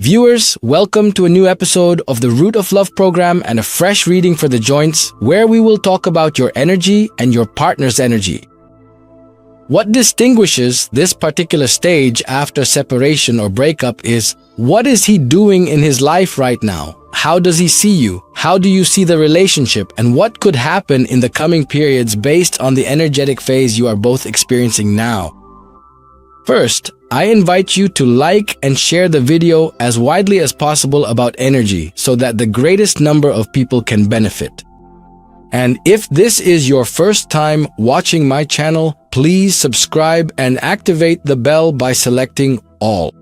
Viewers, welcome to a new episode of the Root of Love program and a fresh reading for the joints, where we will talk about your energy and your partner's energy. What distinguishes this particular stage after separation or breakup is, what is he doing in his life right now? How does he see you? How do you see the relationship? And what could happen in the coming periods based on the energetic phase you are both experiencing now? First, I invite you to like and share the video as widely as possible about energy so that the greatest number of people can benefit. And if this is your first time watching my channel, please subscribe and activate the bell by selecting all.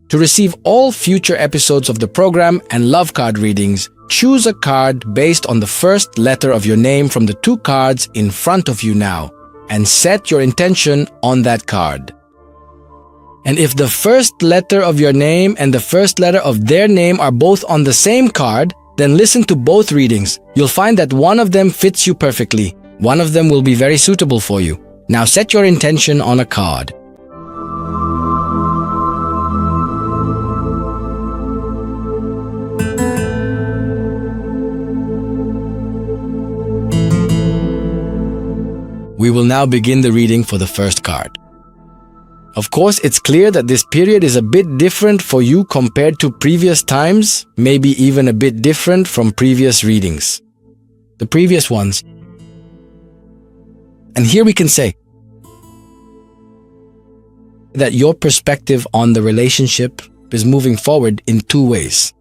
To receive all future episodes of the program and love card readings, choose a card based on the first letter of your name from the two cards in front of you now, and set your intention on that card. And if the first letter of your name and the first letter of their name are both on the same card, then listen to both readings. You'll find that one of them fits you perfectly. One of them will be very suitable for you. Now set your intention on a card. We will now begin the reading for the first card. Of course, it's clear that this period is a bit different for you compared to previous times, maybe even a bit different from previous readings, the previous ones. And here we can say that your perspective on the relationship is moving forward in two ways.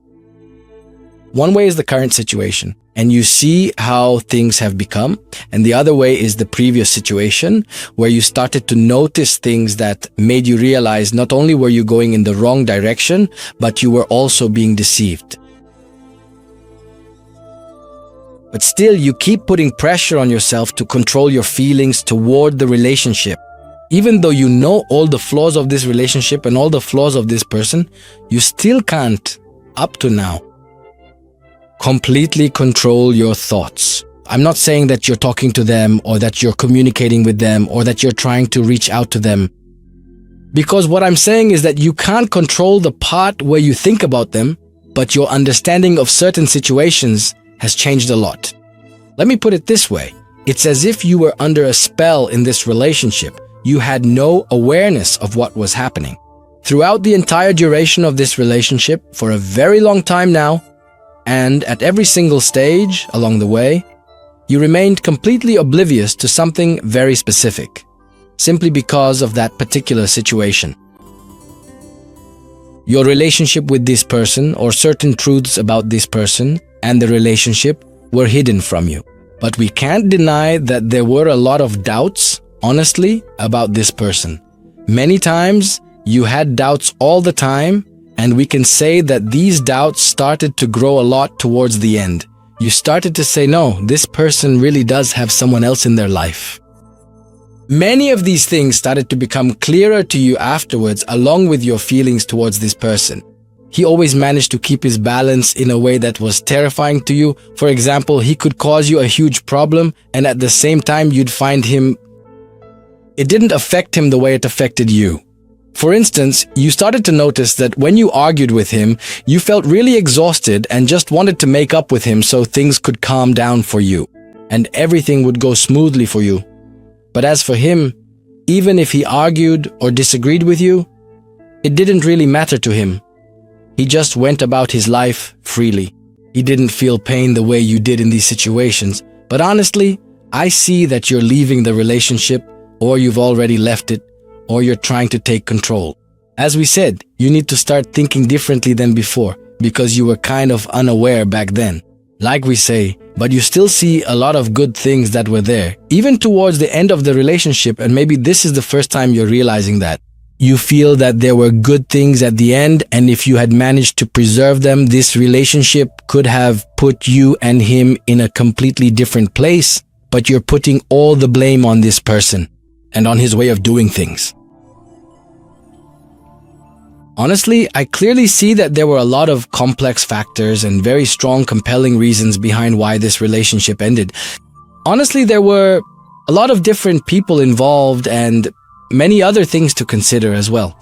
One way is the current situation, and you see how things have become. And the other way is the previous situation, where you started to notice things that made you realize not only were you going in the wrong direction, but you were also being deceived. But still, you keep putting pressure on yourself to control your feelings toward the relationship. Even though you know all the flaws of this relationship and all the flaws of this person, you still can't, up to now, completely control your thoughts. I'm not saying that you're talking to them or that you're communicating with them or that you're trying to reach out to them. Because what I'm saying is that you can't control the part where you think about them, but your understanding of certain situations has changed a lot. Let me put it this way. It's as if you were under a spell in this relationship. You had no awareness of what was happening. Throughout the entire duration of this relationship, for a very long time now, and at every single stage along the way, you remained completely oblivious to something very specific, simply because of that particular situation. Your relationship with this person, or certain truths about this person and the relationship, were hidden from you. But we can't deny that there were a lot of doubts, honestly, about this person. Many times, you had doubts all the time, and we can say that these doubts started to grow a lot towards the end. You started to say, no, this person really does have someone else in their life. Many of these things started to become clearer to you afterwards, along with your feelings towards this person. He always managed to keep his balance in a way that was terrifying to you. For example, he could cause you a huge problem, and at the same time, you'd find him, it didn't affect him the way it affected you. For instance, you started to notice that when you argued with him, you felt really exhausted and just wanted to make up with him so things could calm down for you, and everything would go smoothly for you. But as for him, even if he argued or disagreed with you, it didn't really matter to him. He just went about his life freely. He didn't feel pain the way you did in these situations. But honestly, I see that you're leaving the relationship, or you've already left it, or you're trying to take control. As we said, you need to start thinking differently than before, because you were kind of unaware back then. Like we say, but you still see a lot of good things that were there, even towards the end of the relationship, and maybe this is the first time you're realizing that. You feel that there were good things at the end, and if you had managed to preserve them, this relationship could have put you and him in a completely different place, but you're putting all the blame on this person and on his way of doing things. Honestly, I clearly see that there were a lot of complex factors and very strong, compelling reasons behind why this relationship ended. Honestly, there were a lot of different people involved and many other things to consider as well.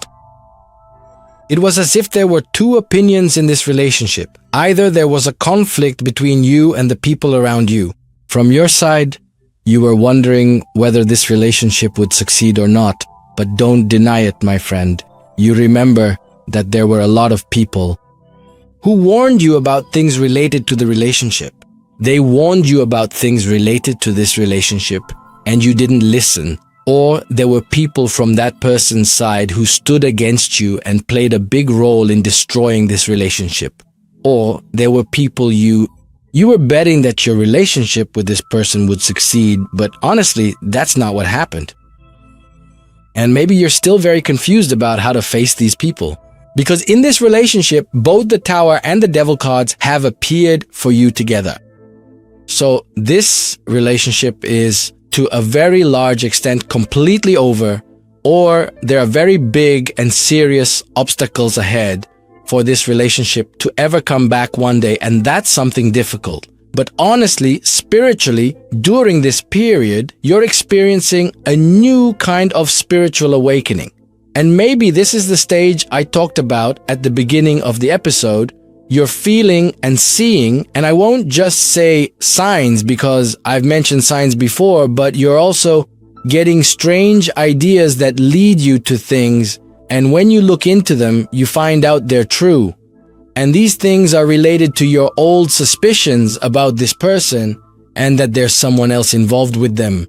It was as if there were two opinions in this relationship. Either there was a conflict between you and the people around you. From your side, you were wondering whether this relationship would succeed or not. But don't deny it, my friend. You remember that there were a lot of people who warned you about things related to the relationship. They warned you about things related to this relationship, and you didn't listen. Or there were people from that person's side who stood against you and played a big role in destroying this relationship. Or there were people you were betting that your relationship with this person would succeed, but honestly, that's not what happened. And maybe you're still very confused about how to face these people. Because in this relationship, both the Tower and the Devil cards have appeared for you together. So this relationship is to a very large extent completely over, or there are very big and serious obstacles ahead for this relationship to ever come back one day, and that's something difficult. But honestly, spiritually, during this period, you're experiencing a new kind of spiritual awakening. And maybe this is the stage I talked about at the beginning of the episode. You're feeling and seeing, and I won't just say signs because I've mentioned signs before, but you're also getting strange ideas that lead you to things, and when you look into them, you find out they're true. And these things are related to your old suspicions about this person and that there's someone else involved with them.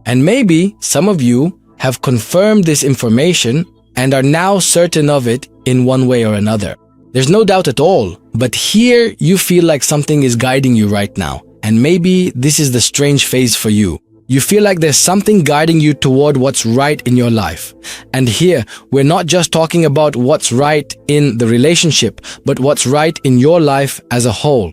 And maybe some of you have confirmed this information and are now certain of it in one way or another. There's no doubt at all, but here you feel like something is guiding you right now. And maybe this is the strange phase for you. You feel like there's something guiding you toward what's right in your life. And here, we're not just talking about what's right in the relationship, but what's right in your life as a whole.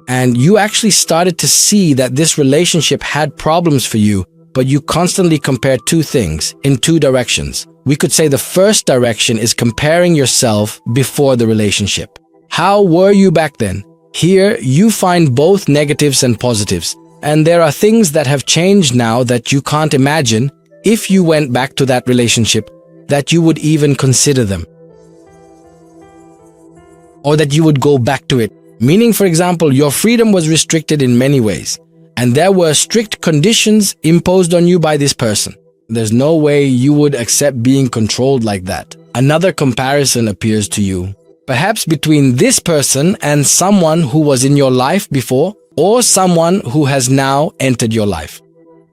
And you actually started to see that this relationship had problems for you, but you constantly compare two things in two directions. We could say the first direction is comparing yourself before the relationship. How were you back then? Here, you find both negatives and positives. And there are things that have changed now that you can't imagine if you went back to that relationship, that you would even consider them. Or that you would go back to it. Meaning, for example, your freedom was restricted in many ways. And there were strict conditions imposed on you by this person. There's no way you would accept being controlled like that. Another comparison appears to you. Perhaps between this person and someone who was in your life before, or someone who has now entered your life.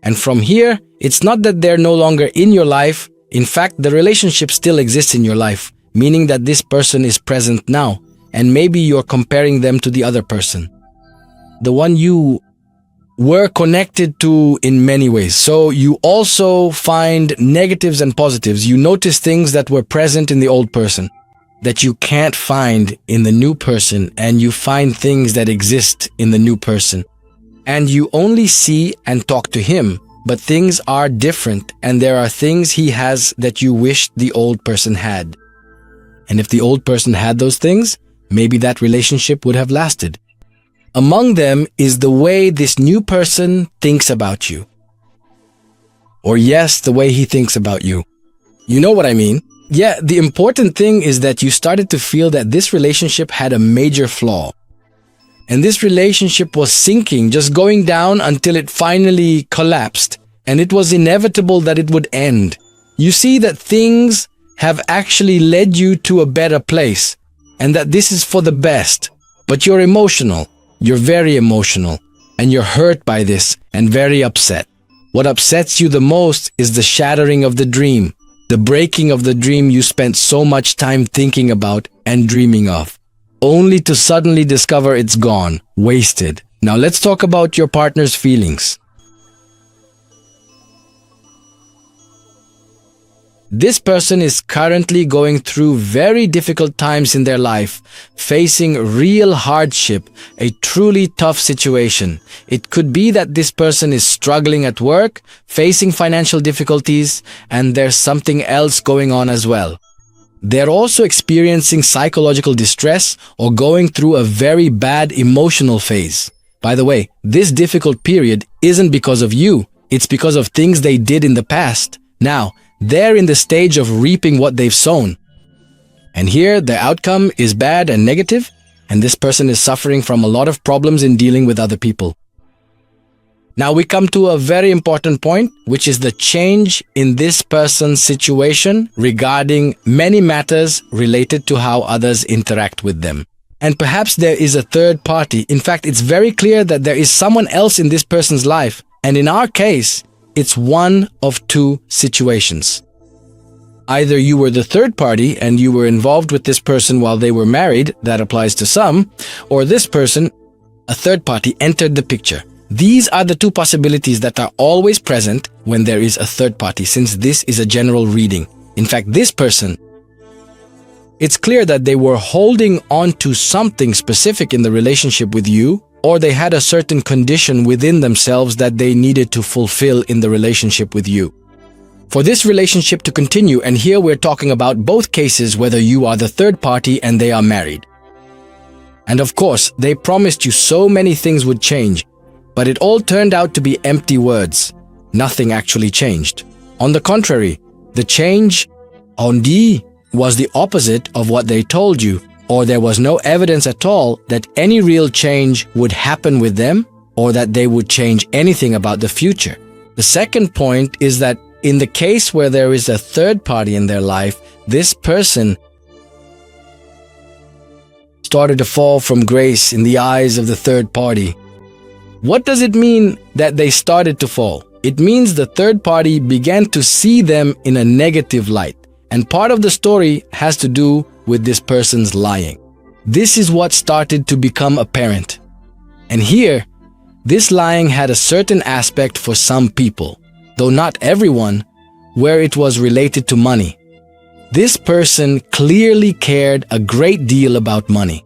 And from here, it's not that they're no longer in your life. In fact, the relationship still exists in your life, meaning that this person is present now, and maybe you're comparing them to the other person, the one you were connected to in many ways. So you also find negatives and positives. You notice things that were present in the old person that you can't find in the new person, and you find things that exist in the new person. And you only see and talk to him, but things are different, and there are things he has that you wish the old person had. And if the old person had those things, maybe that relationship would have lasted. Among them is the way this new person thinks about you. Or yes, the way he thinks about you. You know what I mean? Yeah, the important thing is that you started to feel that this relationship had a major flaw. And this relationship was sinking, just going down until it finally collapsed. And it was inevitable that it would end. You see that things have actually led you to a better place, and that this is for the best. But you're emotional. You're very emotional. And you're hurt by this and very upset. What upsets you the most is the shattering of the dream. The breaking of the dream you spent so much time thinking about and dreaming of, only to suddenly discover it's gone, wasted. Now let's talk about your partner's feelings. This person is currently going through very difficult times in their life, facing real hardship, a truly tough situation. It could be that this person is struggling at work, facing financial difficulties, and there's something else going on as well. They're also experiencing psychological distress or going through a very bad emotional phase. By the way, this difficult period isn't because of you, it's because of things they did in the past. Now, they're in the stage of reaping what they've sown. And here, the outcome is bad and negative, and this person is suffering from a lot of problems in dealing with other people. Now we come to a very important point, which is the change in this person's situation regarding many matters related to how others interact with them. And perhaps there is a third party. In fact, it's very clear that there is someone else in this person's life. And in our case, it's one of two situations. Either you were the third party and you were involved with this person while they were married, that applies to some, or this person, a third party, entered the picture. These are the two possibilities that are always present when there is a third party, since this is a general reading. In fact, this person, it's clear that they were holding on to something specific in the relationship with you, or they had a certain condition within themselves that they needed to fulfill in the relationship with you. For this relationship to continue, and here we're talking about both cases, whether you are the third party and they are married. And of course, they promised you so many things would change, but it all turned out to be empty words. Nothing actually changed. On the contrary, the change was the opposite of what they told you, or there was no evidence at all that any real change would happen with them, or that they would change anything about the future. The second point is that in the case where there is a third party in their life, this person started to fall from grace in the eyes of the third party. What does it mean that they started to fall? It means the third party began to see them in a negative light. And part of the story has to do with this person's lying. This is what started to become apparent. And here, this lying had a certain aspect for some people, though not everyone, where it was related to money. This person clearly cared a great deal about money.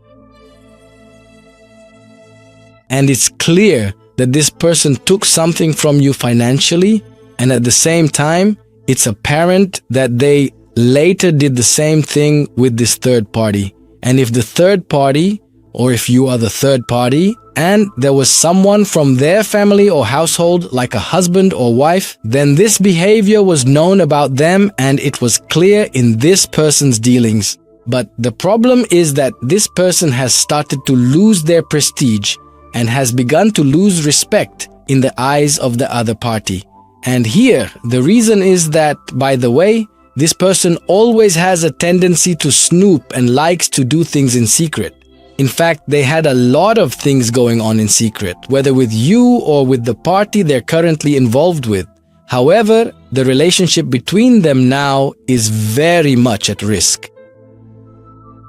And it's clear that this person took something from you financially, and at the same time, it's apparent that they later did the same thing with this third party. And if the third party, or if you are the third party, and there was someone from their family or household, like a husband or wife, then this behavior was known about them and it was clear in this person's dealings. But the problem is that this person has started to lose their prestige and has begun to lose respect in the eyes of the other party. And here, the reason is that, by the way, this person always has a tendency to snoop and likes to do things in secret. In fact, they had a lot of things going on in secret, whether with you or with the party they're currently involved with. However, the relationship between them now is very much at risk.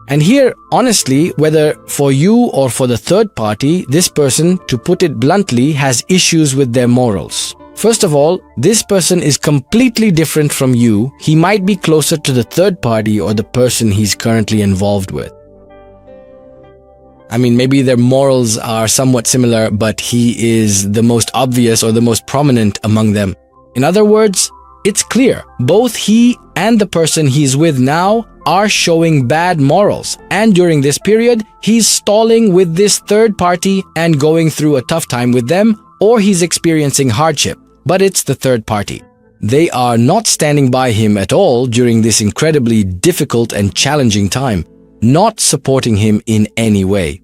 And here, honestly, whether for you or for the third party, this person, to put it bluntly, has issues with their morals. First of all, this person is completely different from you. He might be closer to the third party or the person he's currently involved with. I mean, maybe their morals are somewhat similar, but he is the most obvious or the most prominent among them. In other words, it's clear, both he and the person he's with now are showing bad morals. And during this period, he's stalling with this third party and going through a tough time with them, or he's experiencing hardship. But it's the third party. They are not standing by him at all during this incredibly difficult and challenging time, not supporting him in any way.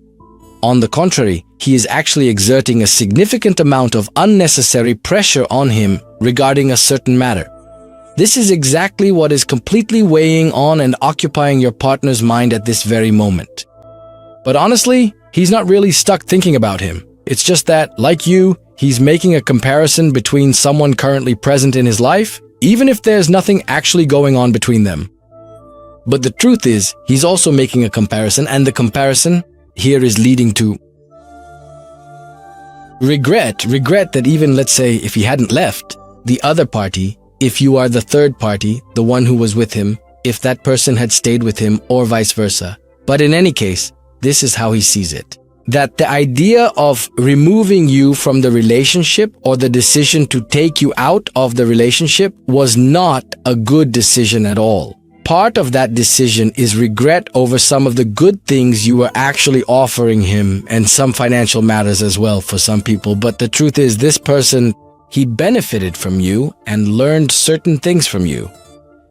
On the contrary, he is actually exerting a significant amount of unnecessary pressure on him regarding a certain matter. This is exactly what is completely weighing on and occupying your partner's mind at this very moment. But honestly, he's not really stuck thinking about him. It's just that, like you, he's making a comparison between someone currently present in his life, even if there's nothing actually going on between them. But the truth is, he's also making a comparison, and the comparison here is leading to regret that even, let's say, if he hadn't left, the other party, if you are the third party, the one who was with him, if that person had stayed with him or vice versa. But in any case, this is how he sees it. That the idea of removing you from the relationship or the decision to take you out of the relationship was not a good decision at all. Part of that decision is regret over some of the good things you were actually offering him, and some financial matters as well for some people. But the truth is, this person, he benefited from you and learned certain things from you.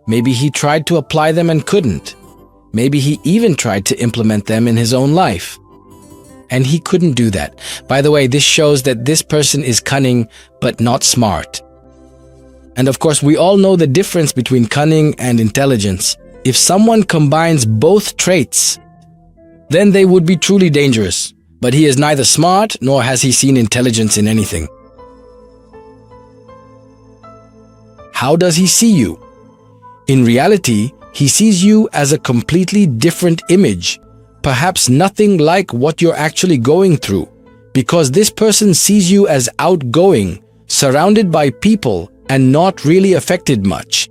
Maybe he tried to apply them and couldn't. Maybe he even tried to implement them in his own life. And he couldn't do that. By the way, this shows that this person is cunning but not smart. And of course, we all know the difference between cunning and intelligence. If someone combines both traits, then they would be truly dangerous. But he is neither smart nor has he seen intelligence in anything. How does he see you? In reality, he sees you as a completely different image, perhaps nothing like what you're actually going through, because this person sees you as outgoing, surrounded by people, and not really affected much.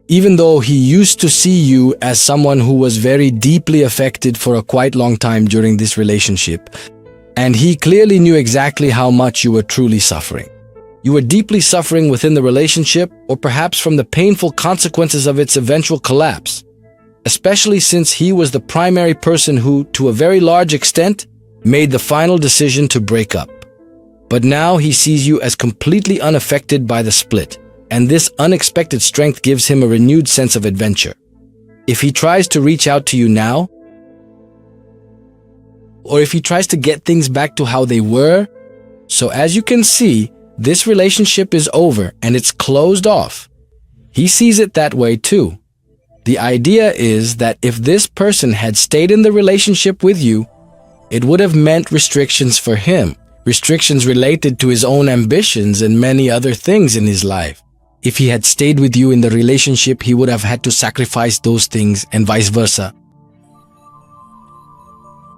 Even though he used to see you as someone who was very deeply affected for a quite long time during this relationship, and he clearly knew exactly how much you were truly suffering. You were deeply suffering within the relationship, or perhaps from the painful consequences of its eventual collapse, especially since he was the primary person who, to a very large extent, made the final decision to break up. But now he sees you as completely unaffected by the split, and this unexpected strength gives him a renewed sense of adventure. If he tries to reach out to you now, or if he tries to get things back to how they were, so as you can see, this relationship is over and it's closed off. He sees it that way too. The idea is that if this person had stayed in the relationship with you, it would have meant restrictions for him, restrictions related to his own ambitions and many other things in his life. If he had stayed with you in the relationship, he would have had to sacrifice those things and vice versa.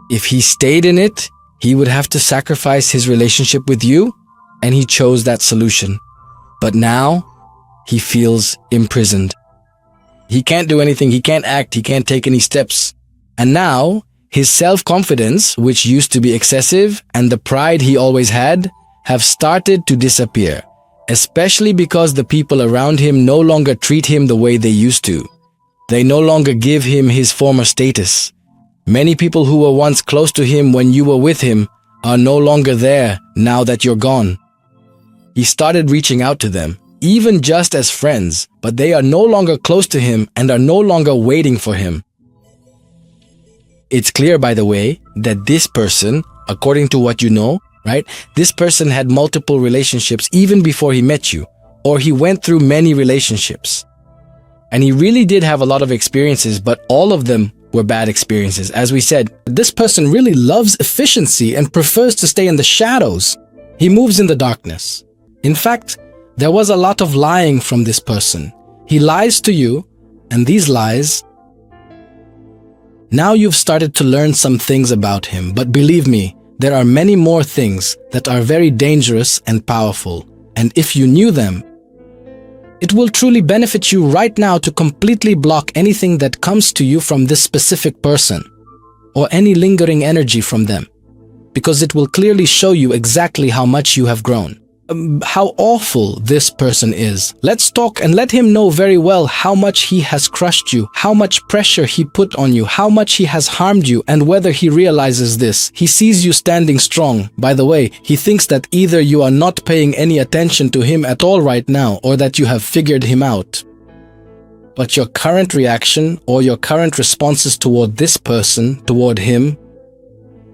If he stayed in it, he would have to sacrifice his relationship with you, and he chose that solution. But now, he feels imprisoned. He can't do anything, he can't act, he can't take any steps. And now, his self-confidence, which used to be excessive, and the pride he always had, have started to disappear, especially because the people around him no longer treat him the way they used to. They no longer give him his former status. Many people who were once close to him when you were with him are no longer there now that you're gone. He started reaching out to them, even just as friends, but they are no longer close to him and are no longer waiting for him. It's clear, by the way, that this person, according to what you know, right? This person had multiple relationships even before he met you, or he went through many relationships. And he really did have a lot of experiences, but all of them were bad experiences. As we said, this person really loves efficiency and prefers to stay in the shadows. He moves in the darkness. In fact, there was a lot of lying from this person. He lies to you, and these lies... Now you've started to learn some things about him, but believe me, there are many more things that are very dangerous and powerful, and if you knew them, it will truly benefit you right now to completely block anything that comes to you from this specific person, or any lingering energy from them, because it will clearly show you exactly how much you have grown. How awful this person is. Let's talk and let him know very well how much he has crushed you, how much pressure he put on you, how much he has harmed you, and whether he realizes this. He sees you standing strong. By the way, he thinks that either you are not paying any attention to him at all right now, or that you have figured him out. But your current reaction or your current responses toward this person, toward him,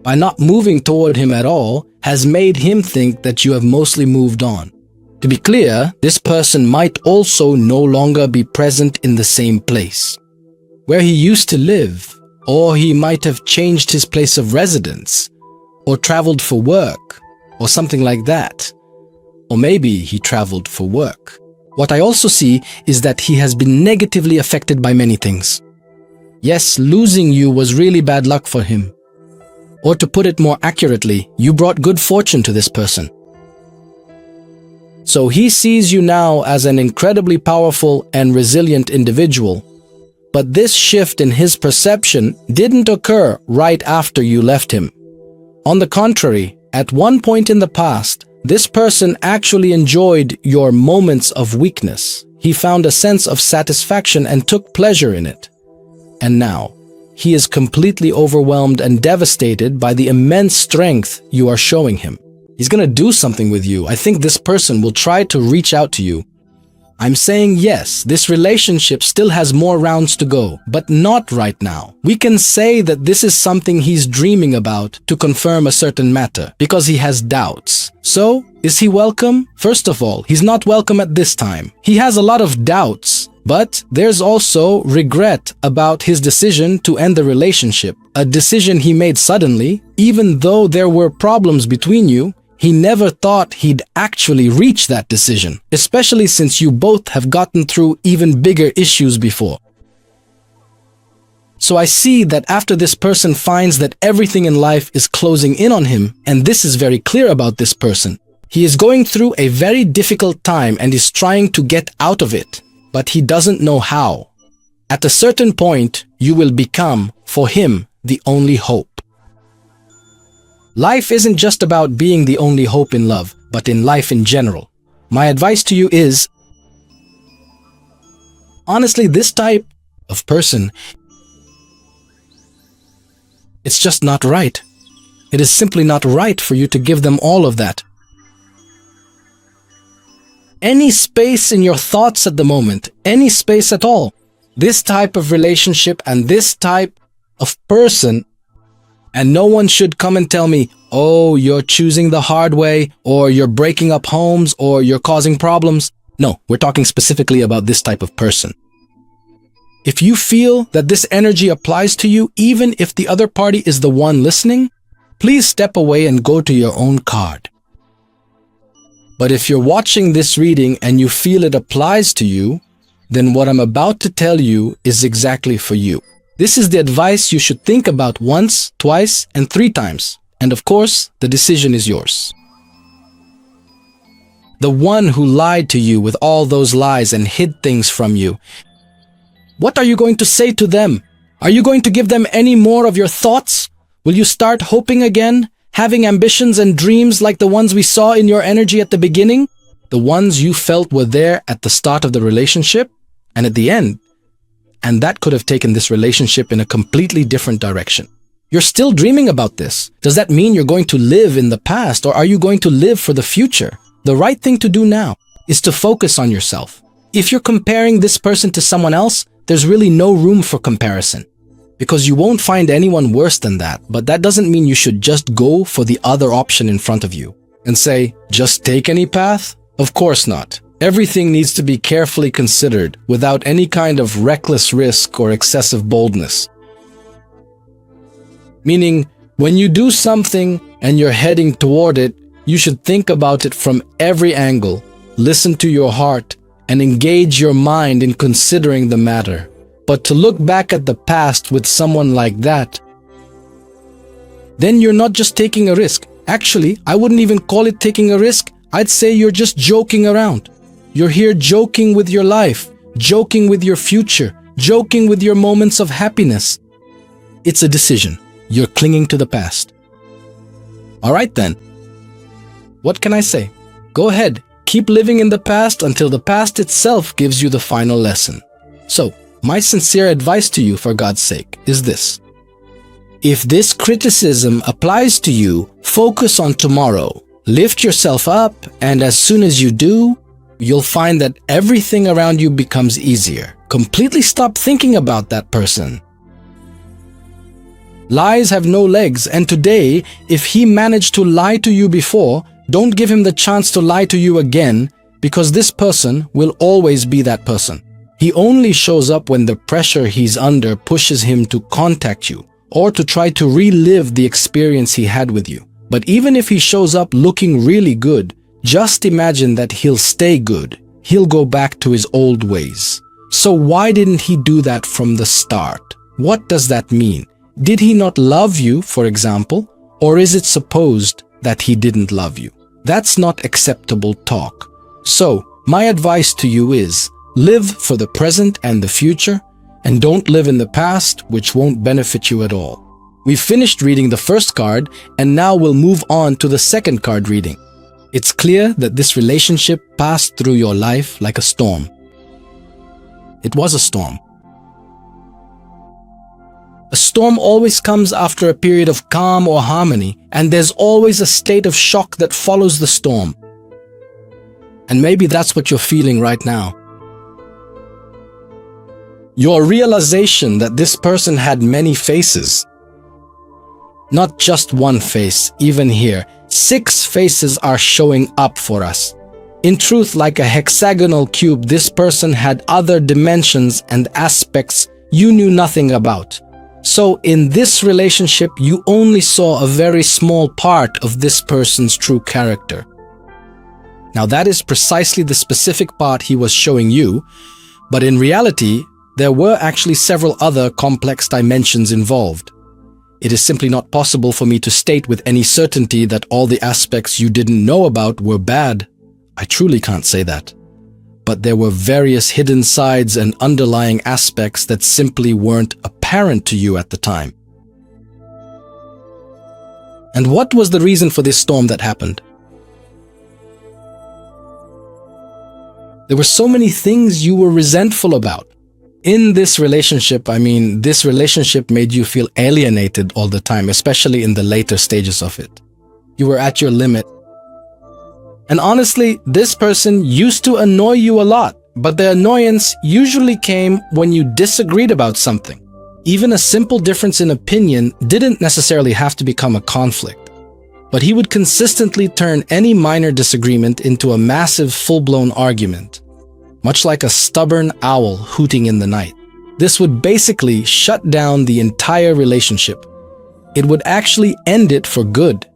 by not moving toward him at all, has made him think that you have mostly moved on. To be clear, this person might also no longer be present in the same place where he used to live, or he might have changed his place of residence, or traveled for work, or something like that. Or maybe he traveled for work. What I also see is that he has been negatively affected by many things. Yes, losing you was really bad luck for him. Or to put it more accurately, you brought good fortune to this person. So he sees you now as an incredibly powerful and resilient individual. But this shift in his perception didn't occur right after you left him. On the contrary, at one point in the past, this person actually enjoyed your moments of weakness. He found a sense of satisfaction and took pleasure in it. And now, he is completely overwhelmed and devastated by the immense strength you are showing him. He's gonna do something with you. I think this person will try to reach out to you. I'm saying yes, this relationship still has more rounds to go, but not right now. We can say that this is something he's dreaming about to confirm a certain matter, because he has doubts. So, is he welcome? First of all, he's not welcome at this time. He has a lot of doubts, but there's also regret about his decision to end the relationship. A decision he made suddenly, even though there were problems between you. He never thought he'd actually reach that decision, especially since you both have gotten through even bigger issues before. So I see that after this person finds that everything in life is closing in on him, and this is very clear about this person, he is going through a very difficult time and is trying to get out of it, but he doesn't know how. At a certain point, you will become, for him, the only hope. Life isn't just about being the only hope in love, but in life in general. My advice to you is, honestly, this type of person, it's just not right. It is simply not right for you to give them all of that. Any space in your thoughts at the moment, any space at all, this type of relationship and this type of person. And no one should come and tell me, oh, you're choosing the hard way, or you're breaking up homes, or you're causing problems. No, we're talking specifically about this type of person. If you feel that this energy applies to you, even if the other party is the one listening, please step away and go to your own card. But if you're watching this reading and you feel it applies to you, then what I'm about to tell you is exactly for you. This is the advice you should think about once, twice, and 3 times. And of course, the decision is yours. The one who lied to you with all those lies and hid things from you. What are you going to say to them? Are you going to give them any more of your thoughts? Will you start hoping again? Having ambitions and dreams like the ones we saw in your energy at the beginning? The ones you felt were there at the start of the relationship and at the end? And that could have taken this relationship in a completely different direction. You're still dreaming about this. Does that mean you're going to live in the past, or are you going to live for the future? The right thing to do now is to focus on yourself. If you're comparing this person to someone else, there's really no room for comparison, because you won't find anyone worse than that. But that doesn't mean you should just go for the other option in front of you and say, just take any path? Of course not. Everything needs to be carefully considered without any kind of reckless risk or excessive boldness. Meaning, when you do something and you're heading toward it, you should think about it from every angle, listen to your heart, and engage your mind in considering the matter. But to look back at the past with someone like that, then you're not just taking a risk. Actually, I wouldn't even call it taking a risk. I'd say you're just joking around. You're here joking with your life, joking with your future, joking with your moments of happiness. It's a decision. You're clinging to the past. All right then. What can I say? Go ahead. Keep living in the past until the past itself gives you the final lesson. So, my sincere advice to you, for God's sake, is this. If this criticism applies to you, focus on tomorrow. Lift yourself up, and as soon as you do, you'll find that everything around you becomes easier. Completely stop thinking about that person. Lies have no legs, and today, if he managed to lie to you before, don't give him the chance to lie to you again, because this person will always be that person. He only shows up when the pressure he's under pushes him to contact you or to try to relive the experience he had with you. But even if he shows up looking really good, just imagine that he'll stay good. He'll go back to his old ways. So why didn't he do that from the start? What does that mean? Did he not love you, for example? Or is it supposed that he didn't love you? That's not acceptable talk. So, my advice to you is, live for the present and the future, and don't live in the past, which won't benefit you at all. We've finished reading the first card, and now we'll move on to the second card reading. It's clear that this relationship passed through your life like a storm. It was a storm. A storm always comes after a period of calm or harmony, and there's always a state of shock that follows the storm. And maybe that's what you're feeling right now. Your realization that this person had many faces. Not just one face, even here. 6 faces are showing up for us. In truth, like a hexagonal cube, this person had other dimensions and aspects you knew nothing about. So in this relationship, you only saw a very small part of this person's true character. Now that is precisely the specific part he was showing you, but in reality, there were actually several other complex dimensions involved. It is simply not possible for me to state with any certainty that all the aspects you didn't know about were bad. I truly can't say that. But there were various hidden sides and underlying aspects that simply weren't apparent to you at the time. And what was the reason for this storm that happened? There were so many things you were resentful about. In this relationship, this relationship made you feel alienated all the time, especially in the later stages of it. You were at your limit. And honestly, this person used to annoy you a lot, but the annoyance usually came when you disagreed about something. Even a simple difference in opinion didn't necessarily have to become a conflict. But he would consistently turn any minor disagreement into a massive full-blown argument, much like a stubborn owl hooting in the night. This would basically shut down the entire relationship. It would actually end it for good.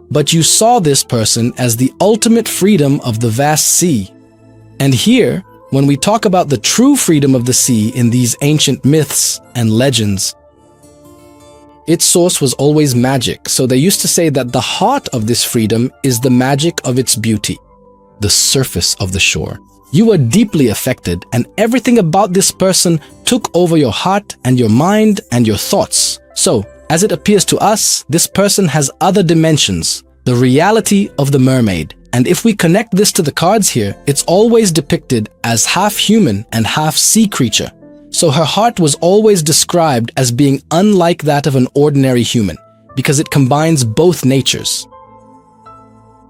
But you saw this person as the ultimate freedom of the vast sea. And here, when we talk about the true freedom of the sea in these ancient myths and legends, its source was always magic. So they used to say that the heart of this freedom is the magic of its beauty, the surface of the shore. You were deeply affected, and everything about this person took over your heart and your mind and your thoughts. So, as it appears to us, this person has other dimensions, the reality of the mermaid. And if we connect this to the cards here, it's always depicted as half human and half sea creature. So her heart was always described as being unlike that of an ordinary human, because it combines both natures.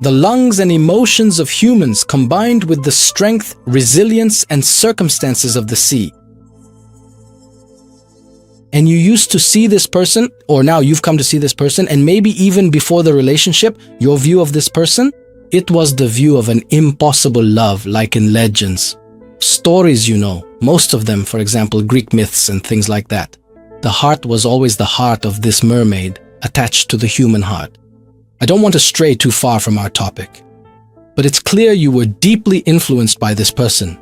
The lungs and emotions of humans combined with the strength, resilience, and circumstances of the sea. And you used to see this person, or now you've come to see this person, and maybe even before the relationship, your view of this person, it was the view of an impossible love, like in legends. Stories, most of them, for example, Greek myths and things like that. The heart was always the heart of this mermaid, attached to the human heart. I don't want to stray too far from our topic, but it's clear you were deeply influenced by this person,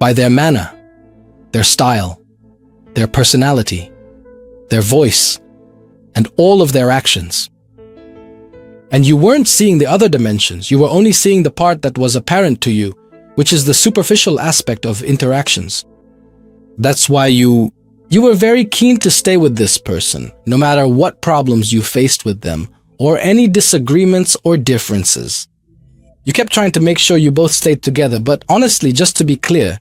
by their manner, their style, their personality, their voice, and all of their actions. And you weren't seeing the other dimensions, you were only seeing the part that was apparent to you, which is the superficial aspect of interactions. That's why you were very keen to stay with this person, no matter what problems you faced with them, or any disagreements or differences. You kept trying to make sure you both stayed together, but honestly, just to be clear,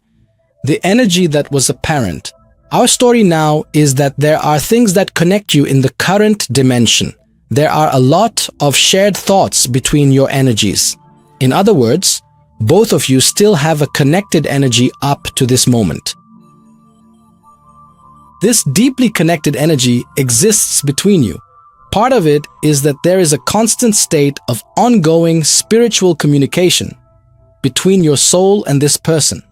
the energy that was apparent. Our story now is that there are things that connect you in the current dimension. There are a lot of shared thoughts between your energies. In other words, both of you still have a connected energy up to this moment. This deeply connected energy exists between you. Part of it is that there is a constant state of ongoing spiritual communication between your soul and this person,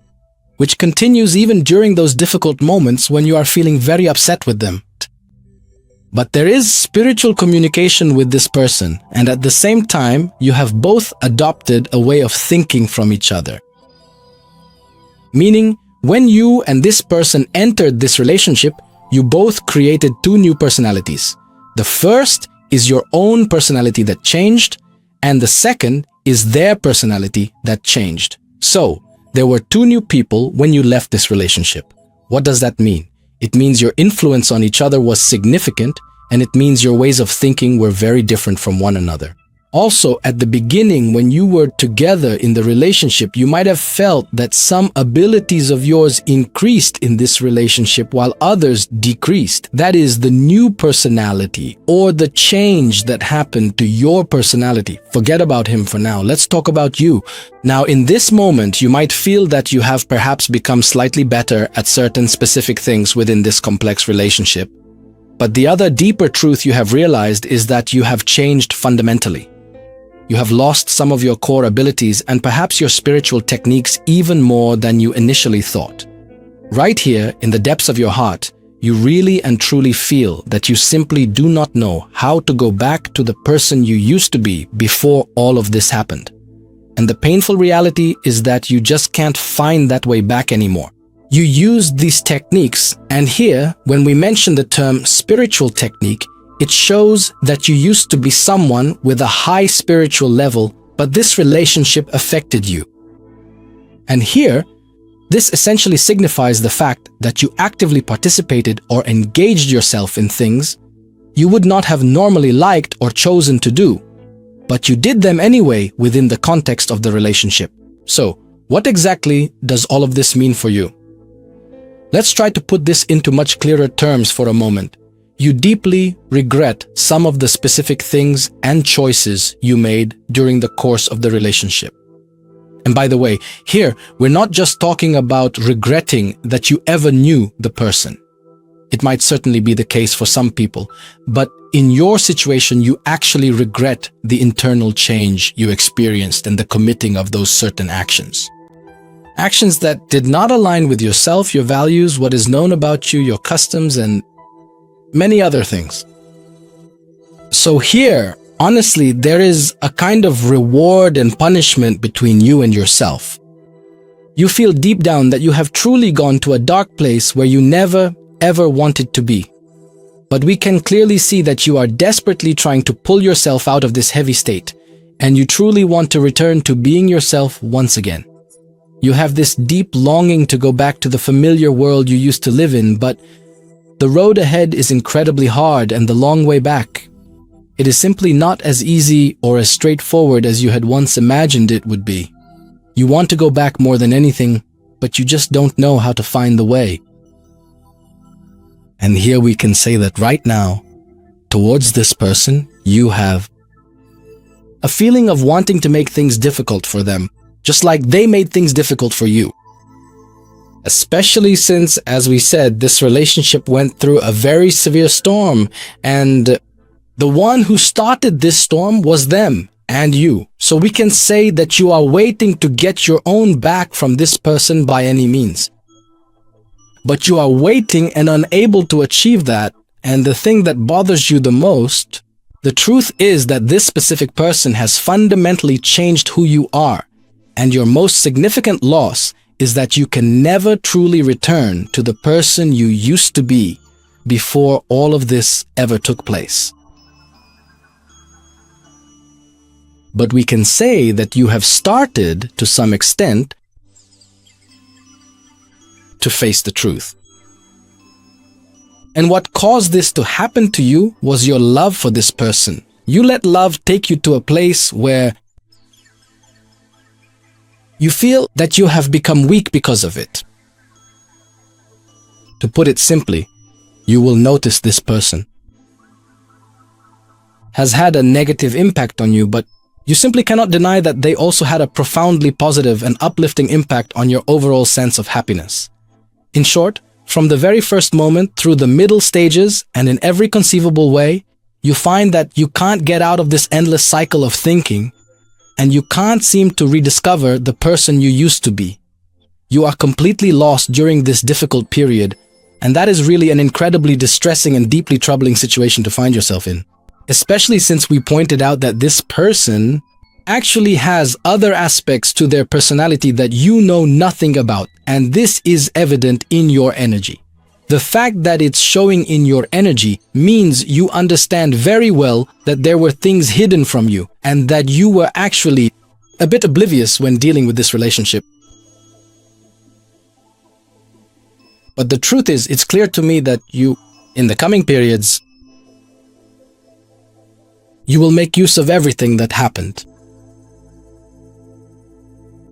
which continues even during those difficult moments when you are feeling very upset with them. But there is spiritual communication with this person, and at the same time, you have both adopted a way of thinking from each other. Meaning, when you and this person entered this relationship, you both created 2 new personalities. The first is your own personality that changed, and the second is their personality that changed. So, there were 2 new people when you left this relationship. What does that mean? It means your influence on each other was significant, and it means your ways of thinking were very different from one another. Also, at the beginning, when you were together in the relationship, you might have felt that some abilities of yours increased in this relationship while others decreased. That is the new personality or the change that happened to your personality. Forget about him for now. Let's talk about you. Now, in this moment, you might feel that you have perhaps become slightly better at certain specific things within this complex relationship. But the other deeper truth you have realized is that you have changed fundamentally. You have lost some of your core abilities and perhaps your spiritual techniques even more than you initially thought. Right here, in the depths of your heart, you really and truly feel that you simply do not know how to go back to the person you used to be before all of this happened. And the painful reality is that you just can't find that way back anymore. You used these techniques, and here, when we mention the term spiritual technique, it shows that you used to be someone with a high spiritual level, but this relationship affected you. And here, this essentially signifies the fact that you actively participated or engaged yourself in things you would not have normally liked or chosen to do, but you did them anyway within the context of the relationship. So, what exactly does all of this mean for you? Let's try to put this into much clearer terms for a moment. You deeply regret some of the specific things and choices you made during the course of the relationship. And by the way, here, we're not just talking about regretting that you ever knew the person. It might certainly be the case for some people, but in your situation, you actually regret the internal change you experienced and the committing of those certain actions. Actions that did not align with yourself, your values, what is known about you, your customs, and many other things. So here, honestly, there is a kind of reward and punishment between you and yourself. You feel deep down that you have truly gone to a dark place where you never, ever wanted to be. But we can clearly see that you are desperately trying to pull yourself out of this heavy state, and you truly want to return to being yourself once again. You have this deep longing to go back to the familiar world you used to live in, but the road ahead is incredibly hard and the long way back. It is simply not as easy or as straightforward as you had once imagined it would be. You want to go back more than anything, but you just don't know how to find the way. And here we can say that right now, towards this person, you have a feeling of wanting to make things difficult for them, just like they made things difficult for you. Especially since, as we said, this relationship went through a very severe storm, and the one who started this storm was them and you. So we can say that you are waiting to get your own back from this person by any means. But you are waiting and unable to achieve that, and the thing that bothers you the most, the truth is that this specific person has fundamentally changed who you are, and your most significant loss is that you can never truly return to the person you used to be before all of this ever took place. But we can say that you have started, to some extent, to face the truth. And what caused this to happen to you was your love for this person. You let love take you to a place where you feel that you have become weak because of it. To put it simply, you will notice this person has had a negative impact on you, but you simply cannot deny that they also had a profoundly positive and uplifting impact on your overall sense of happiness. In short, from the very first moment through the middle stages and in every conceivable way, you find that you can't get out of this endless cycle of thinking, and you can't seem to rediscover the person you used to be. You are completely lost during this difficult period, and that is really an incredibly distressing and deeply troubling situation to find yourself in. Especially since we pointed out that this person actually has other aspects to their personality that you know nothing about, and this is evident in your energy. The fact that it's showing in your energy means you understand very well that there were things hidden from you and that you were actually a bit oblivious when dealing with this relationship. But the truth is, it's clear to me that you, in the coming periods, You will make use of everything that happened.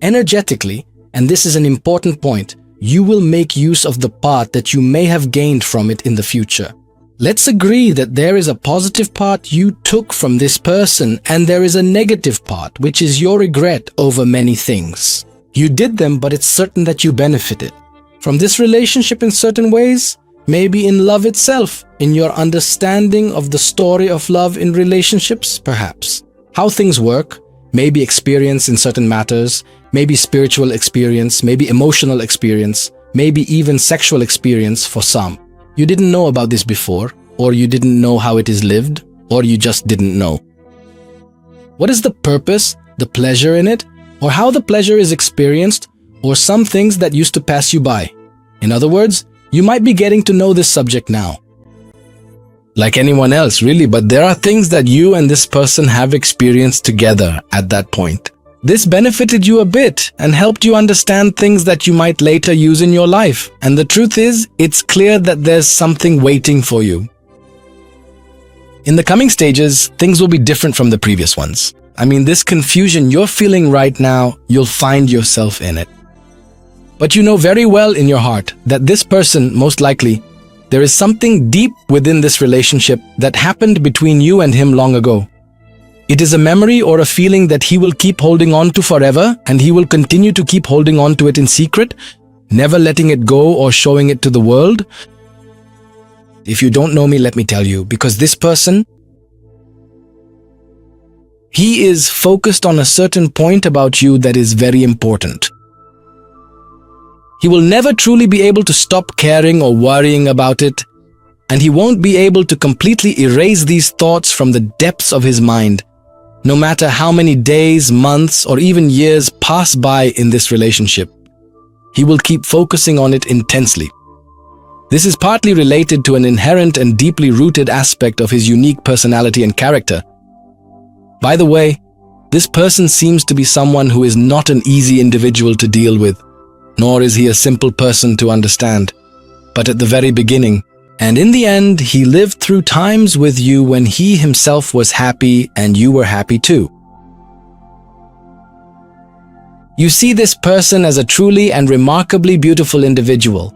Energetically, and this is an important point, you will make use of the part that you may have gained from it in the future. Let's agree that there is a positive part you took from this person and there is a negative part, which is your regret over many things. You did them, but it's certain that you benefited from this relationship in certain ways, maybe in love itself, in your understanding of the story of love in relationships, perhaps. How things work, maybe experience in certain matters, maybe spiritual experience, maybe emotional experience, maybe even sexual experience for some. You didn't know about this before, or you didn't know how it is lived, or you just didn't know. What is the purpose, the pleasure in it, or how the pleasure is experienced, or some things that used to pass you by? In other words, you might be getting to know this subject now. Like anyone else, really, but there are things that you and this person have experienced together at that point. This benefited you a bit and helped you understand things that you might later use in your life. And the truth is, it's clear that there's something waiting for you. In the coming stages, things will be different from the previous ones. I mean, this confusion you're feeling right now, you'll find yourself in it. But you know very well in your heart that this person, most likely, there is something deep within this relationship that happened between you and him long ago. It is a memory or a feeling that he will keep holding on to forever, and he will continue to keep holding on to it in secret, never letting it go or showing it to the world. If you don't know me, let me tell you, because this person, he is focused on a certain point about you that is very important. He will never truly be able to stop caring or worrying about it, and he won't be able to completely erase these thoughts from the depths of his mind, no matter how many days, months, or even years pass by in this relationship. He will keep focusing on it intensely. This is partly related to an inherent and deeply rooted aspect of his unique personality and character. By the way, this person seems to be someone who is not an easy individual to deal with, nor is he a simple person to understand. But at the very beginning, and in the end, he lived through times with you when he himself was happy and you were happy too. You see this person as a truly and remarkably beautiful individual,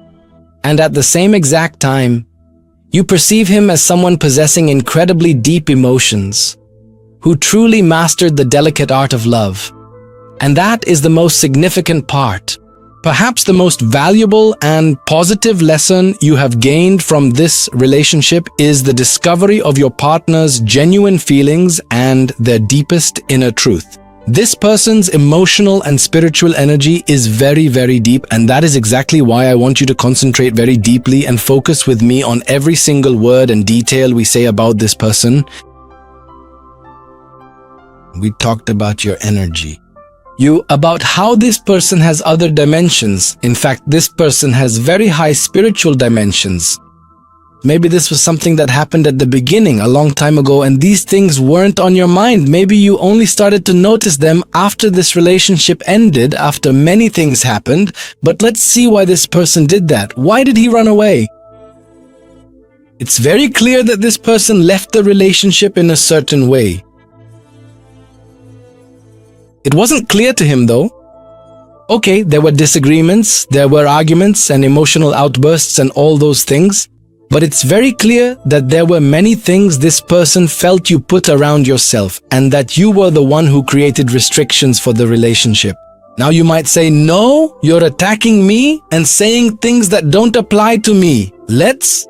and at the same exact time, you perceive him as someone possessing incredibly deep emotions, who truly mastered the delicate art of love. And that is the most significant part. Perhaps the most valuable and positive lesson you have gained from this relationship is the discovery of your partner's genuine feelings and their deepest inner truth. This person's emotional and spiritual energy is very, very deep, and that is exactly why I want you to concentrate very deeply and focus with me on every single word and detail we say about this person. We talked about your energy. About how this person has other dimensions. In fact, this person has very high spiritual dimensions. Maybe this was something that happened at the beginning, a long time ago, and these things weren't on your mind. Maybe you only started to notice them after this relationship ended, after many things happened. But let's see why this person did that. Why did he run away? It's very clear that this person left the relationship in a certain way. It wasn't clear to him though. Okay, there were disagreements, there were arguments and emotional outbursts and all those things, but it's very clear that there were many things this person felt you put around yourself and that you were the one who created restrictions for the relationship. Now you might say, no, you're attacking me and saying things that don't apply to me. Let's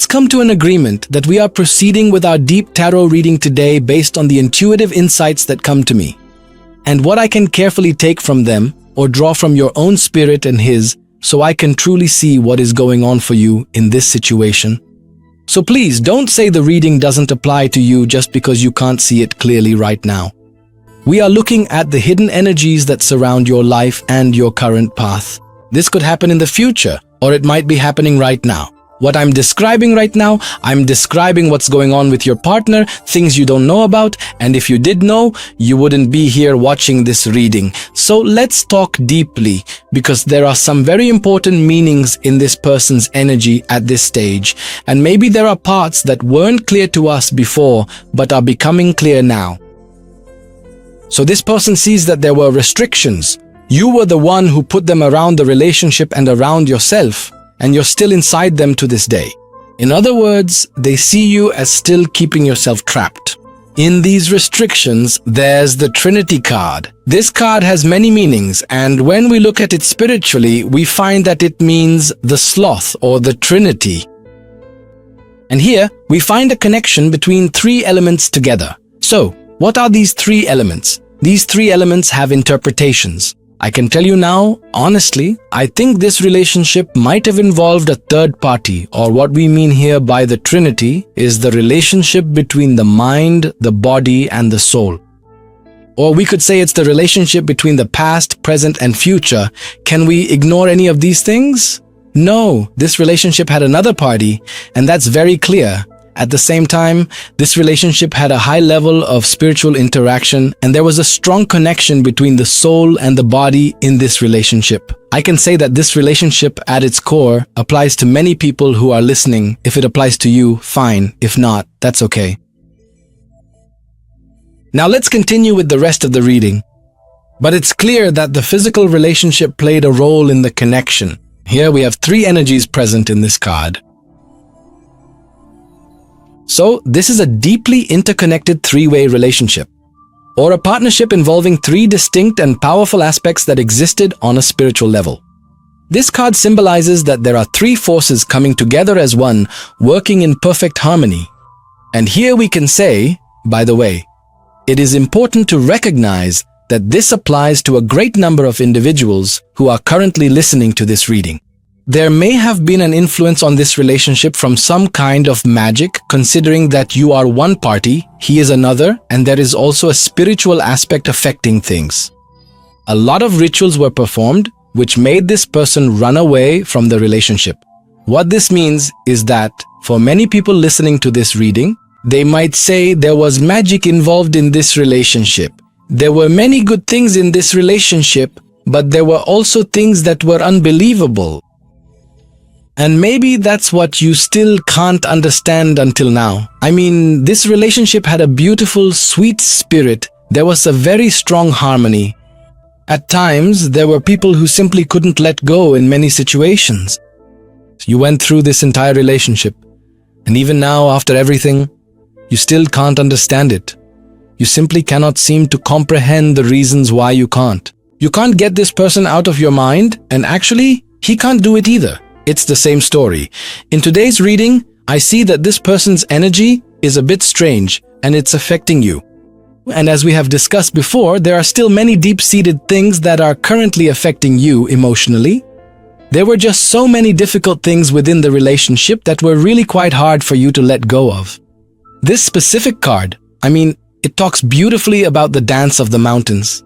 come to an agreement that we are proceeding with our deep tarot reading today based on the intuitive insights that come to me, and what I can carefully take from them or draw from your own spirit and his, so I can truly see what is going on for you in this situation. So please don't say the reading doesn't apply to you just because you can't see it clearly right now. We are looking at the hidden energies that surround your life and your current path. This could happen in the future, or it might be happening right now. What I'm describing right now, I'm describing what's going on with your partner, things you don't know about, and if you did know, you wouldn't be here watching this reading. So let's talk deeply, because there are some very important meanings in this person's energy at this stage, and maybe there are parts that weren't clear to us before, but are becoming clear now. So this person sees that there were restrictions. You were the one who put them around the relationship and around yourself, and you're still inside them to this day. In other words, they see you as still keeping yourself trapped. In these restrictions, there's the Trinity card. This card has many meanings, and when we look at it spiritually, we find that it means the sloth or the Trinity. And here, we find a connection between three elements together. So, what are these three elements? These three elements have interpretations. I can tell you now, honestly, I think this relationship might have involved a third party, or what we mean here by the Trinity is the relationship between the mind, the body, and the soul. Or we could say it's the relationship between the past, present, and future. Can we ignore any of these things? No, this relationship had another party, and that's very clear. At the same time, this relationship had a high level of spiritual interaction, and there was a strong connection between the soul and the body in this relationship. I can say that this relationship at its core applies to many people who are listening. If it applies to you, fine. If not, that's okay. Now let's continue with the rest of the reading. But it's clear that the physical relationship played a role in the connection. Here we have three energies present in this card. So, this is a deeply interconnected three-way relationship, or a partnership involving three distinct and powerful aspects that existed on a spiritual level. This card symbolizes that there are three forces coming together as one, working in perfect harmony. And here we can say, by the way, it is important to recognize that this applies to a great number of individuals who are currently listening to this reading. There may have been an influence on this relationship from some kind of magic, considering that you are one party, he is another, and there is also a spiritual aspect affecting things. A lot of rituals were performed, which made this person run away from the relationship. What this means is that, for many people listening to this reading, they might say there was magic involved in this relationship. There were many good things in this relationship, but there were also things that were unbelievable. And maybe that's what you still can't understand until now. I mean, this relationship had a beautiful, sweet spirit. There was a very strong harmony. At times, there were people who simply couldn't let go in many situations. You went through this entire relationship, and even now, after everything, you still can't understand it. You simply cannot seem to comprehend the reasons why you can't. You can't get this person out of your mind, and actually, he can't do it either. It's the same story. In today's reading, I see that this person's energy is a bit strange and it's affecting you. And as we have discussed before, there are still many deep-seated things that are currently affecting you emotionally. There were just so many difficult things within the relationship that were really quite hard for you to let go of. This specific card, it talks beautifully about the dance of the mountains.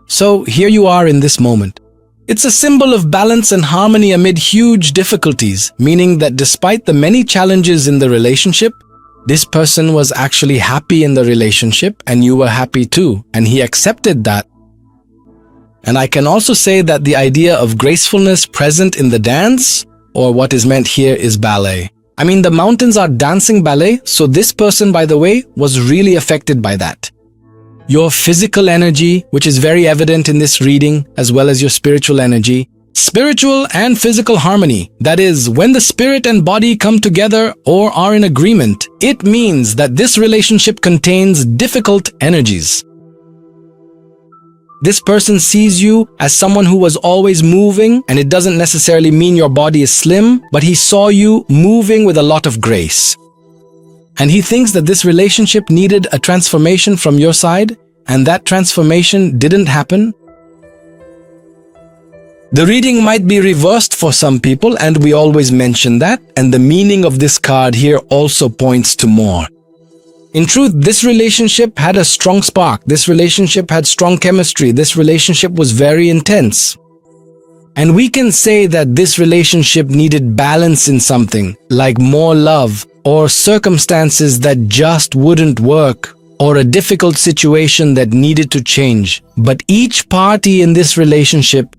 So here you are in this moment. It's a symbol of balance and harmony amid huge difficulties, meaning that despite the many challenges in the relationship, this person was actually happy in the relationship and you were happy too, and he accepted that. And I can also say that the idea of gracefulness present in the dance, or what is meant here, is ballet. The mountains are dancing ballet, so this person, by the way, was really affected by that. Your physical energy, which is very evident in this reading, as well as your spiritual energy. Spiritual and physical harmony, that is, when the spirit and body come together or are in agreement, it means that this relationship contains difficult energies. This person sees you as someone who was always moving, and it doesn't necessarily mean your body is slim, but he saw you moving with a lot of grace. And he thinks that this relationship needed a transformation from your side, and that transformation didn't happen. The reading might be reversed for some people, and we always mention that, and the meaning of this card here also points to more. In truth, this relationship had a strong spark. This relationship had strong chemistry. This relationship was very intense. And we can say that this relationship needed balance in something, like more love, or circumstances that just wouldn't work, or a difficult situation that needed to change. But each party in this relationship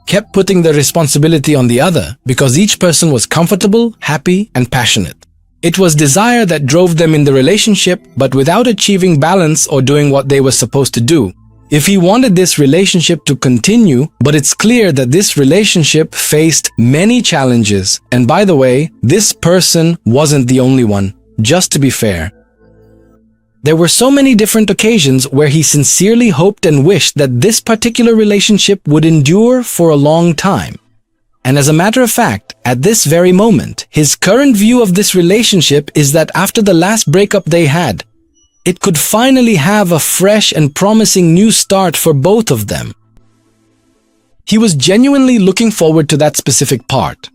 kept putting the responsibility on the other because each person was comfortable, happy, and passionate. It was desire that drove them in the relationship, but without achieving balance or doing what they were supposed to do. If he wanted this relationship to continue, but it's clear that this relationship faced many challenges. And by the way, this person wasn't the only one, just to be fair. There were so many different occasions where he sincerely hoped and wished that this particular relationship would endure for a long time. And as a matter of fact, at this very moment, his current view of this relationship is that after the last breakup they had, it could finally have a fresh and promising new start for both of them. He was genuinely looking forward to that specific part.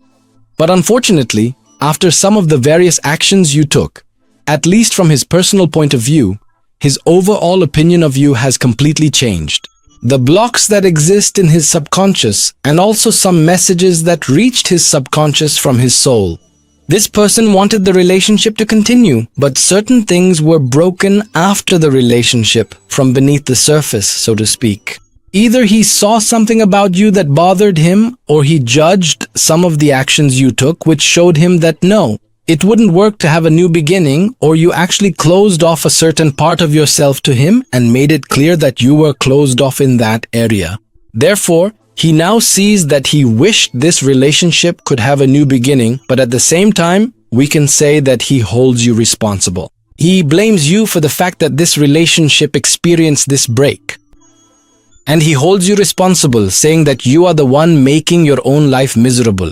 But unfortunately, after some of the various actions you took, at least from his personal point of view, his overall opinion of you has completely changed. The blocks that exist in his subconscious and also some messages that reached his subconscious from his soul. This person wanted the relationship to continue, but certain things were broken after the relationship, from beneath the surface, so to speak. Either he saw something about you that bothered him, or he judged some of the actions you took, which showed him that no, it wouldn't work to have a new beginning, or you actually closed off a certain part of yourself to him and made it clear that you were closed off in that area. Therefore, he now sees that he wished this relationship could have a new beginning, but at the same time, we can say that he holds you responsible. He blames you for the fact that this relationship experienced this break. And he holds you responsible, saying that you are the one making your own life miserable.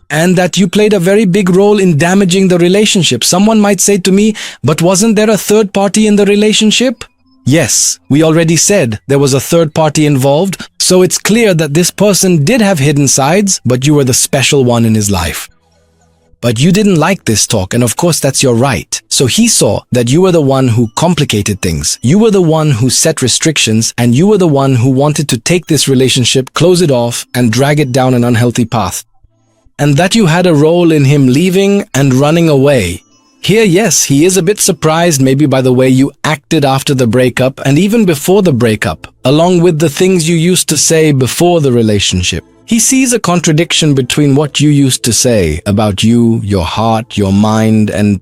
And that you played a very big role in damaging the relationship. Someone might say to me, but wasn't there a third party in the relationship? Yes, we already said there was a third party involved, so it's clear that this person did have hidden sides, but you were the special one in his life. But you didn't like this talk, and of course that's your right. So he saw that you were the one who complicated things. You were the one who set restrictions, and you were the one who wanted to take this relationship, close it off, and drag it down an unhealthy path. And that you had a role in him leaving and running away. Here, yes, he is a bit surprised maybe by the way you acted after the breakup and even before the breakup, along with the things you used to say before the relationship. He sees a contradiction between what you used to say about you, your heart, your mind, and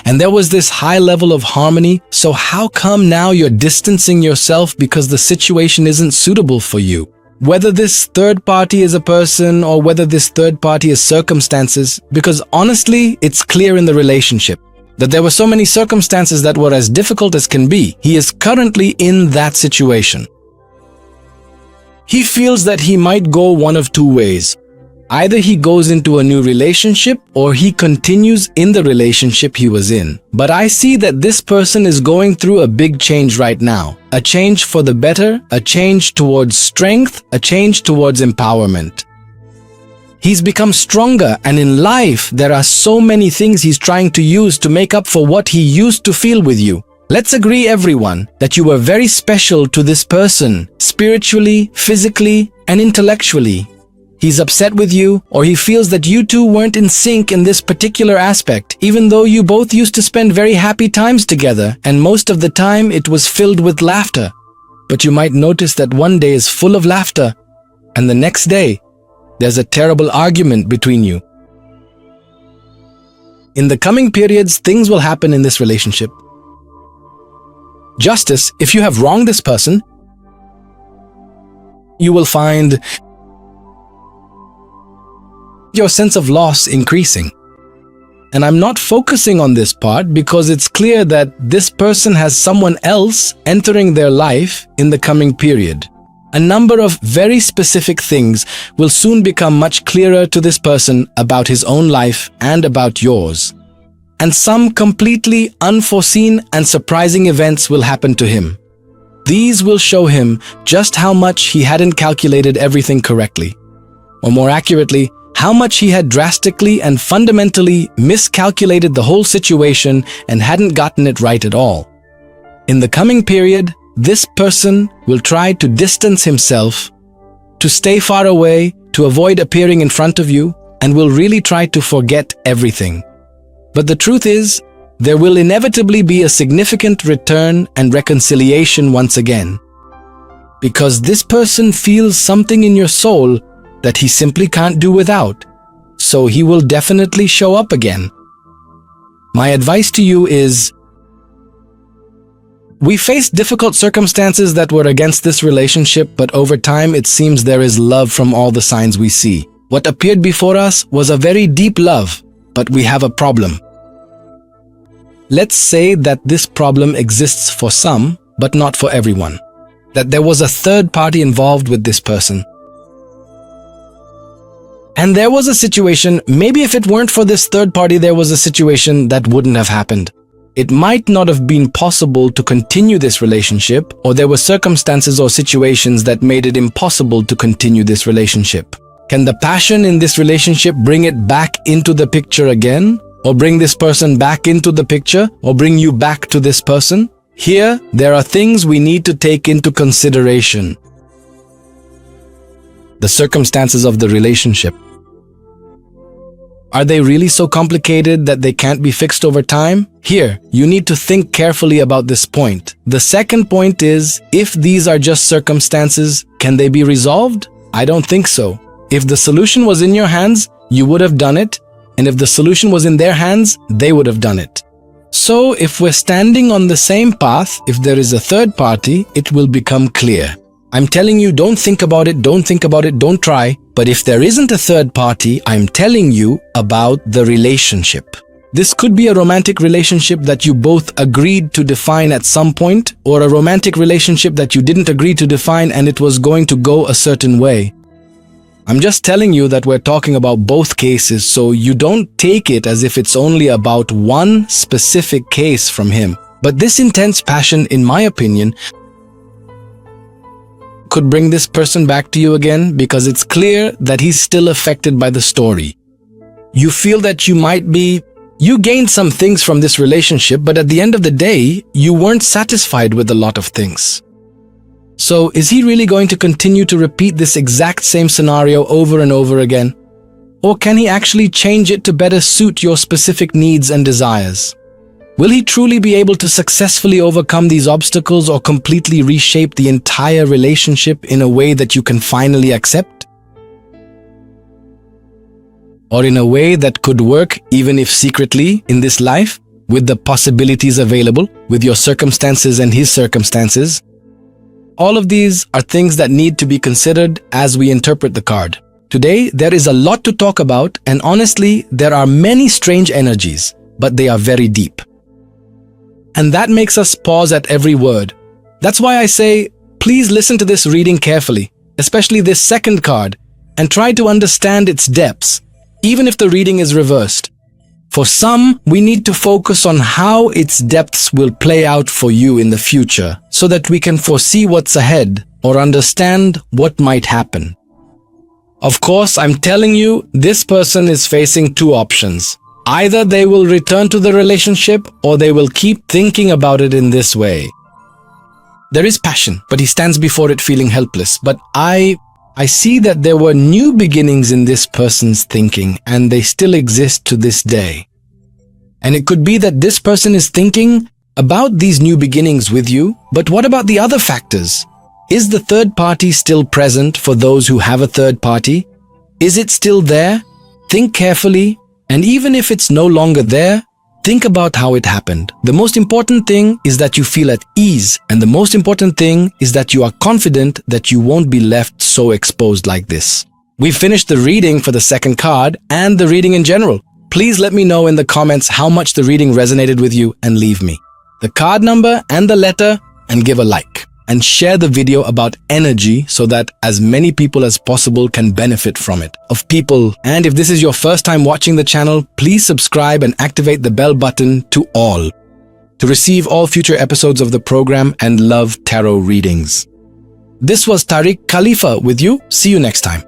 there was this high level of harmony. So how come now you're distancing yourself because the situation isn't suitable for you? Whether this third party is a person or whether this third party is circumstances, because honestly, it's clear in the relationship that there were so many circumstances that were as difficult as can be. He is currently in that situation. He feels that he might go one of two ways. Either he goes into a new relationship or he continues in the relationship he was in. But I see that this person is going through a big change right now. A change for the better, a change towards strength, a change towards empowerment. He's become stronger, and in life there are so many things he's trying to use to make up for what he used to feel with you. Let's agree, everyone, that you were very special to this person, spiritually, physically, and intellectually. He's upset with you, or he feels that you two weren't in sync in this particular aspect, even though you both used to spend very happy times together, and most of the time it was filled with laughter. But you might notice that one day is full of laughter, and the next day, there's a terrible argument between you. In the coming periods, things will happen in this relationship. Justice, if you have wronged this person, you will find your sense of loss increasing. And I'm not focusing on this part because it's clear that this person has someone else entering their life in the coming period. A number of very specific things will soon become much clearer to this person about his own life and about yours. And some completely unforeseen and surprising events will happen to him. These will show him just how much he hadn't calculated everything correctly. Or more accurately, how much he had drastically and fundamentally miscalculated the whole situation and hadn't gotten it right at all. In the coming period, this person will try to distance himself to stay far away, to avoid appearing in front of you, and will really try to forget everything. But the truth is, there will inevitably be a significant return and reconciliation once again. Because this person feels something in your soul that he simply can't do without, so he will definitely show up again. My advice to you is, we faced difficult circumstances that were against this relationship, but over time it seems there is love from all the signs we see. What appeared before us was a very deep love, but we have a problem. Let's say that this problem exists for some, but not for everyone. That there was a third party involved with this person. And there was a situation, maybe if it weren't for this third party, there was a situation that wouldn't have happened. It might not have been possible to continue this relationship, or there were circumstances or situations that made it impossible to continue this relationship. Can the passion in this relationship bring it back into the picture again? Or bring this person back into the picture? Or bring you back to this person? Here, there are things we need to take into consideration. The circumstances of the relationship. Are they really so complicated that they can't be fixed over time? Here, you need to think carefully about this point. The second point is, if these are just circumstances, can they be resolved? I don't think so. If the solution was in your hands, you would have done it, and if the solution was in their hands, they would have done it. So, if we're standing on the same path, if there is a third party, it will become clear. I'm telling you, don't think about it, don't try. But if there isn't a third party, I'm telling you about the relationship. This could be a romantic relationship that you both agreed to define at some point, or a romantic relationship that you didn't agree to define and it was going to go a certain way. I'm just telling you that we're talking about both cases, so you don't take it as if it's only about one specific case from him. But this intense passion, in my opinion, could bring this person back to you again, because it's clear that he's still affected by the story. You feel that you gained some things from this relationship, but at the end of the day, you weren't satisfied with a lot of things. So, is he really going to continue to repeat this exact same scenario over and over again? Or can he actually change it to better suit your specific needs and desires? Will he truly be able to successfully overcome these obstacles or completely reshape the entire relationship in a way that you can finally accept? Or in a way that could work even if secretly in this life, with the possibilities available, with your circumstances and his circumstances? All of these are things that need to be considered as we interpret the card. Today, there is a lot to talk about, and honestly, there are many strange energies, but they are very deep. And that makes us pause at every word. That's why I say, please listen to this reading carefully, especially this second card, and try to understand its depths, even if the reading is reversed. For some, we need to focus on how its depths will play out for you in the future, so that we can foresee what's ahead or understand what might happen. Of course, I'm telling you, this person is facing two options. Either they will return to the relationship, or they will keep thinking about it in this way. There is passion, but he stands before it feeling helpless. But I see that there were new beginnings in this person's thinking, and they still exist to this day. And it could be that this person is thinking about these new beginnings with you, but what about the other factors? Is the third party still present for those who have a third party? Is it still there? Think carefully. And even if it's no longer there, think about how it happened. The most important thing is that you feel at ease, and the most important thing is that you are confident that you won't be left so exposed like this. We've finished the reading for the second card and the reading in general. Please let me know in the comments how much the reading resonated with you and leave me the card number and the letter, and give a like. And share the video about energy so that as many people as possible can benefit from it. And if this is your first time watching the channel, please subscribe and activate the bell button to all to receive all future episodes of the program and love tarot readings. This was Tariq Khalifa with you. See you next time.